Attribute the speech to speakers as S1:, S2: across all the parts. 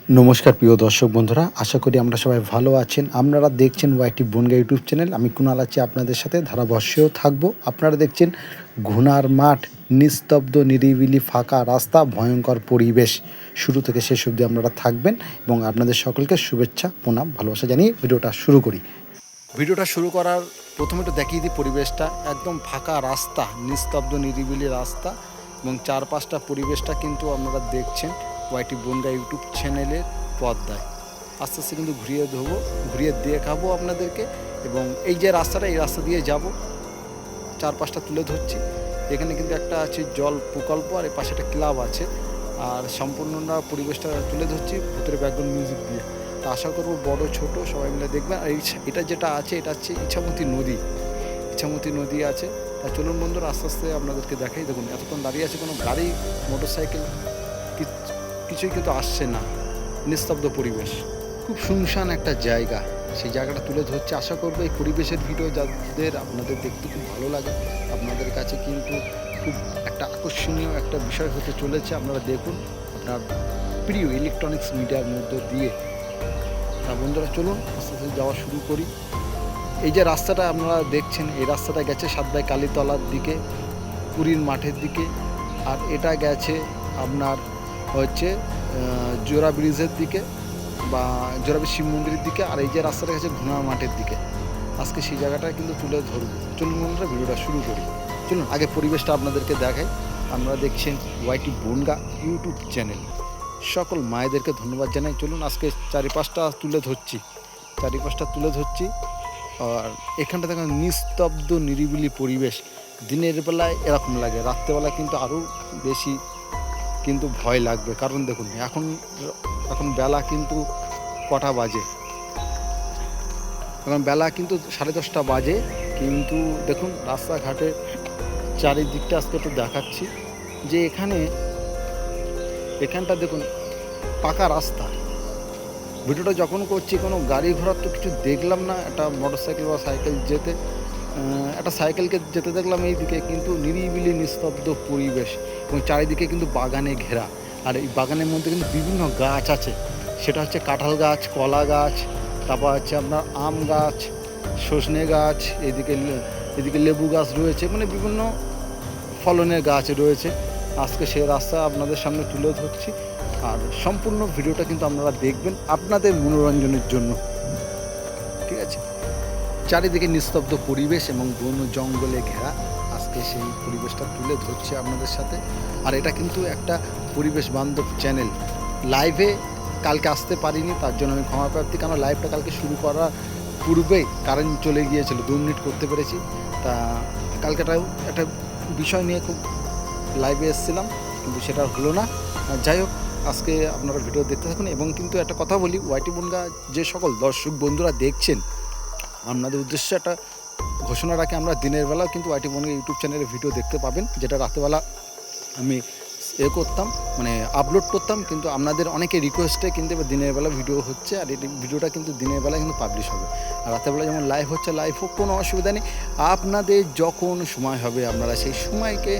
S1: নমস্কার প্রিয় দর্শক বন্ধুরা, আশা করি আমরা সবাই ভালো আছেন। আপনারা দেখছেন ওয়াইটি বনগা ইউটিউব চ্যানেল। আমি কুণাল আছি আপনাদের সাথে, ধারাভাষ্যেও থাকবো। আপনারা দেখছেন ঘুনার মাঠ, নিস্তব্ধ, নিরিবিলি, ফাঁকা রাস্তা, ভয়ঙ্কর পরিবেশ। শুরু থেকে শেষ অবধি আপনারা থাকবেন এবং আপনাদের সকলকে শুভেচ্ছা, প্রণাম, ভালোবাসা জানিয়ে ভিডিওটা শুরু করি। ভিডিওটা শুরু করার প্রথমে একটু দেখিয়ে দিই পরিবেশটা। একদম ফাঁকা রাস্তা, নিস্তব্ধ, নিরিবিলি রাস্তা এবং চারপাশটা পরিবেশটা কিন্তু আপনারা দেখছেন ওয়াইটি বনগা ইউটিউব চ্যানেলের পর্দায়। আস্তে আস্তে কিন্তু ঘুরিয়ে দেখাবো আপনাদেরকে। এবং এই যে রাস্তাটা, এই রাস্তা দিয়ে যাব, চারপাশটা তুলে ধরছি। এখানে কিন্তু একটা আছে জল প্রকল্প, আর এই পাশে একটা ক্লাব আছে। আর সম্পূর্ণটা পরিবেশটা তুলে ধরছি ভূতের ব্যাকগ্রাউন্ড মিউজিক দিয়ে। তো আশা করবো বড় ছোট সবাই মিলে দেখবেন। আর এটা যেটা আছে, এটা হচ্ছে ইছামতি নদী আছে। তা চলুন বন্ধুরা, আস্তে আস্তে আপনাদেরকে দেখাই। দেখুন এতক্ষণ দাঁড়িয়ে আছে, কোনো গাড়ি, মোটরসাইকেল কিছুই কিন্তু আসছে না। নিস্তব্ধ পরিবেশ, খুব শুনশান একটা জায়গা। সেই জায়গাটা তুলে ধরছে। আশা করবো এই পরিবেশের ভিডিও যাদের আপনাদের দেখতে খুব ভালো লাগে, আপনাদের কাছে কিন্তু খুব একটা আকর্ষণীয় একটা বিষয় হতে চলেছে। আপনারা দেখুন আপনার প্রিয় ইলেকট্রনিক্স মিডিয়ার মধ্যে দিয়ে। তা বন্ধুরা চলুন আস্তে আস্তে যাওয়া শুরু করি। এই যে রাস্তাটা আপনারা দেখছেন, এই রাস্তাটা গেছে সাতবাই কালীতলার দিকে, পুরীর মাঠের দিকে। আর এটা গেছে আপনার হচ্ছে জোড়া ব্রিজের দিকে বা জোড়াবি শিব মন্দিরের দিকে। আর এই যে রাস্তাটা গেছে ঘুনার মাঠের দিকে। আজকে সেই জায়গাটা কিন্তু তুলে ধরবো। চলুন বন্ধুরা ভিডিওটা শুরু করি। চলুন আগে পরিবেশটা আপনাদেরকে দেখাই। আপনারা দেখছেন ওয়াইটি বনগা ইউটিউব চ্যানেল। সকল মায়েদেরকে ধন্যবাদ জানাই। চলুন আজকে চারিপাশটা তুলে ধরছি। আর এখানটা দেখেন নিস্তব্ধ, নিরিবিলি পরিবেশ। দিনের বেলায় এরকম লাগে, রাত্রেবেলা কিন্তু আরও বেশি কিন্তু ভয় লাগবে। কারণ দেখুন এখন বেলা কিন্তু কটা বাজে, এখন বেলা কিন্তু 10:30 বাজে। কিন্তু দেখুন রাস্তাঘাটে চারিদিকটা আজকে একটু দেখাচ্ছি যে এখানটা দেখুন পাকা রাস্তা। ভিডিওটা যখন করছি কোনো গাড়ি ঘোড়ার তো কিছু দেখলাম না। একটা মোটরসাইকেল বা সাইকেল একটা সাইকেলকে যেতে দেখলাম এই দিকে। কিন্তু নিরিবিলি নিস্তব্ধ পরিবেশ এবং চারিদিকে কিন্তু বাগানে ঘেরা। আর এই বাগানের মধ্যে কিন্তু বিভিন্ন গাছ আছে। সেটা হচ্ছে কাঁঠাল গাছ, কলা গাছ, তারপর হচ্ছে আপনার আম গাছ, সজনে গাছ, এদিকে লেবু গাছ রয়েছে, মানে বিভিন্ন ফলনের গাছ রয়েছে। আজকে সেই রাস্তা আপনাদের সামনে তুলে ধরছি। আর সম্পূর্ণ ভিডিওটা কিন্তু আপনারা দেখবেন আপনাদের মনোরঞ্জনের জন্য, ঠিক আছে। চারিদিকে নিস্তব্ধ পরিবেশ এবং বন জঙ্গলে ঘেরা। আজকে সেই পরিবেশটা তুলে ধরছি আপনাদের সাথে। আর এটা কিন্তু একটা পরিবেশ বান্ধব চ্যানেল। লাইভে কালকে আসতে পারিনি, তার জন্য আমি ক্ষমা প্রার্থী। কারণ লাইভটা কালকে শুরু করার পূর্বেই কারেন্ট চলে গিয়েছিল, 2 মিনিট করতে পেরেছি। তা কালকেটাও একটা বিষয় নিয়ে খুব লাইভে এসেছিলাম, কিন্তু সেটা হলো না। যাই হোক, আজকে আপনারা ভিডিও দেখতে থাকুন। এবং কিন্তু একটা কথা বলি, ওয়াইটি বনগা যে সকল দর্শক বন্ধুরা দেখছেন, আপনাদের উদ্দেশ্যে একটা ঘোষণা রাখি। আমরা দিনের বেলাও কিন্তু ওয়াইটি বনগা ইউটিউব চ্যানেলে ভিডিও দেখতে পাবেন, যেটা রাতেবেলা আমি করতাম, মানে আপলোড করতাম। কিন্তু আপনাদের অনেকে রিকোয়েস্টে কিন্তু এবার দিনের বেলা ভিডিও হচ্ছে। আর এই ভিডিওটা কিন্তু দিনের বেলা কিন্তু পাবলিশ হবে। আর রাতেরবেলা যেমন লাইভ হচ্ছে, লাইভ হোক, কোনো অসুবিধা নেই। আপনাদের যখন সময় হবে আপনারা সেই সময়কে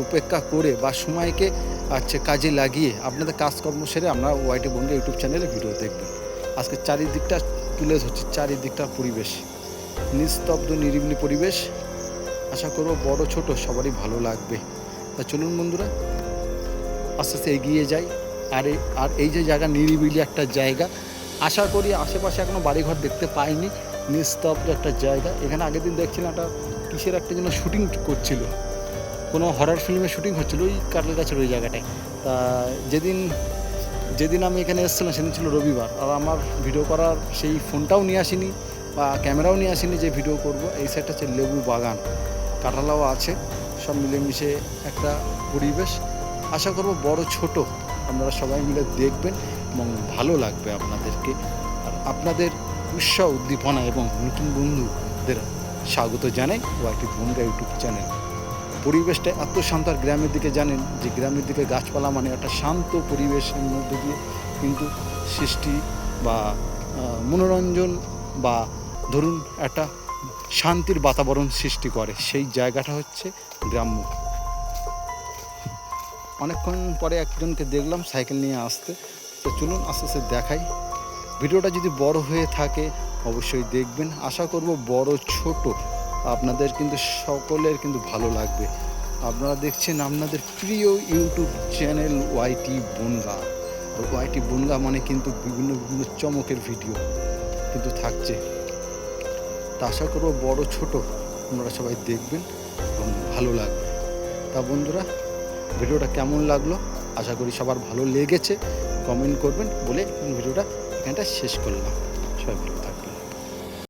S1: উপেক্ষা করে বা সময়কে কাজে লাগিয়ে আপনাদের কাজকর্ম সেরে আপনারা ওয়াইটি বনগা ইউটিউব চ্যানেলে ভিডিও দেখবেন। আজকে চারিদিকটা তুলে ধরছি, চারিদিকটার পরিবেশ নিস্তব্ধ, নিরিবিলি পরিবেশ। আশা করব বড় ছোট সবারই ভালো লাগবে। তা চলুন বন্ধুরা আস্তে আস্তে এগিয়ে যাই। আর এই যে জায়গা, নিরিবিলি একটা জায়গা। আশা করি আশেপাশে এখনও বাড়িঘর দেখতে পাইনি, নিস্তব্ধ একটা জায়গা। এখানে আগের দিন দেখছিলাম একটা কিসের একটা যেন শুটিং করছিল, কোনো হরর ফিল্মের শুটিং হচ্ছিলো ওই কাটল গাছের ওই জায়গাটায়। তা যেদিন আমি এখানে এসেছিলাম সেদিন ছিল রবিবার। আর আমার ভিডিও করার সেই ফোনটাও নিয়ে আসিনি বা ক্যামেরাও নিয়ে আসিনি যে ভিডিও করব। এই সাইডটা হচ্ছে লেবু বাগান, কাঁঠালাও আছে, সব মিলেমিশে একটা পরিবেশ। আশা করব বড় ছোট আপনারা সবাই মিলে দেখবেন এবং ভালো লাগবে আপনাদেরকে। আর আপনাদের উৎসাহ, উদ্দীপনা এবং নতুন বন্ধুদের স্বাগত জানাই ওয়াইটি বনগা ইউটিউব চ্যানেল। পরিবেশটা এত শান্ত। আর গ্রামের দিকে জানেন যে গ্রামের দিকে গাছপালা মানে একটা শান্ত পরিবেশের মধ্যে দিয়ে কিন্তু সৃষ্টি বা মনোরঞ্জন বা ধরুন একটা শান্তির বাতাবরণ সৃষ্টি করে। সেই জায়গাটা হচ্ছে গ্রাম্য। অনেকক্ষণ পরে একজনকে দেখলাম সাইকেল নিয়ে আসতে। তো তো চলুন আস্তে আস্তে দেখাই। ভিডিওটা যদি বড় হয়ে থাকে অবশ্যই দেখবেন। আশা করব বড় ছোট আপনাদের কিন্তু সকলের কিন্তু ভালো লাগবে। আপনারা দেখছেন আপনাদের প্রিয় ইউটিউব চ্যানেল ওয়াইটি বনগা। আর ওয়াইটি বনগা মানে কিন্তু বিভিন্ন বিভিন্ন চমকের ভিডিও কিন্তু থাকছে। তা আশা করব বড় ছোট আপনারা সবাই দেখবেন এবং ভালো লাগবে। তা বন্ধুরা, ভিডিওটা কেমন লাগলো আশা করি সবার ভালো লেগেছে। কমেন্ট করবেন বলে ভিডিওটা এখানটা শেষ করলাম। সবাই ভালো।